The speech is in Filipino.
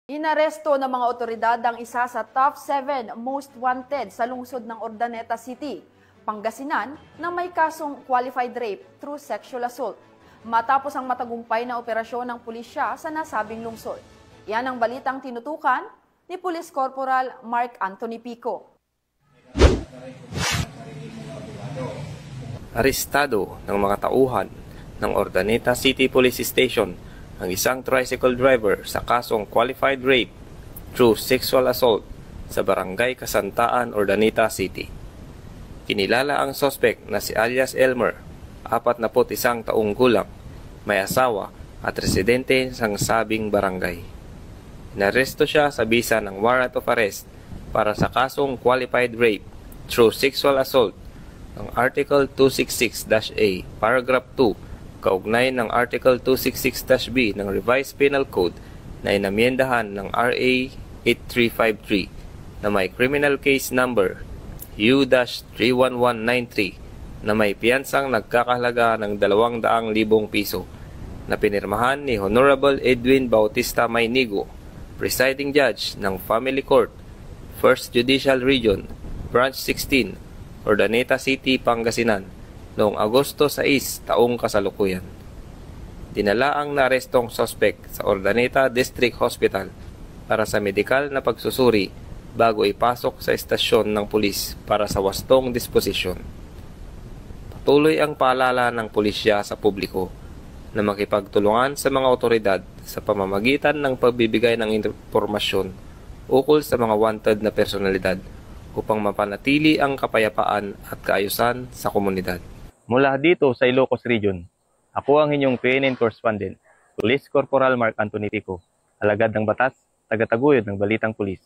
Inaresto ng mga otoridad ang isa sa top 7 most wanted sa lungsod ng Urdaneta City, Pangasinan, na may kasong qualified rape through sexual assault. Matapos ang matagumpay na operasyon ng pulisya sa nasabing lungsod. Yan ang balitang tinutukan ni Police Corporal Mark Anthony Pico. Arestado ng mga tauhan ng Urdaneta City Police Station ang isang tricycle driver sa kasong qualified rape through sexual assault sa Barangay Kasantaan, Urdaneta City. Kinilala ang suspect na si alias Elmer, 41 taong gulang, may asawa at residente ng sabing barangay. Inaresto siya sa bisa ng warrant of arrest para sa kasong qualified rape through sexual assault ng Article 266-A, Paragraph 2, kaugnay ng Article 266-B ng Revised Penal Code na inamyendahan ng RA 8353 na may criminal case number U-31193 na may piyansang nagkakahalaga ng 200,000 piso na pinirmahan ni Honorable Edwin Bautista Maynigo, Presiding Judge ng Family Court, 1st Judicial Region, Branch 16, Urdaneta City, Pangasinan, noong Agosto 6 taong kasalukuyan. Dinala ang naarestong suspect sa Urdaneta District Hospital para sa medikal na pagsusuri bago ipasok sa estasyon ng pulis para sa wastong disposisyon. Patuloy ang paalala ng pulisya sa publiko na makipagtulungan sa mga otoridad sa pamamagitan ng pagbibigay ng impormasyon ukol sa mga wanted na personalidad upang mapanatili ang kapayapaan at kaayusan sa komunidad. Mula dito sa Ilocos Region, ako ang inyong PNN correspondent, Police Corporal Mark Anthony Pico, alagad ng batas, tagataguyod ng Balitang Pulis.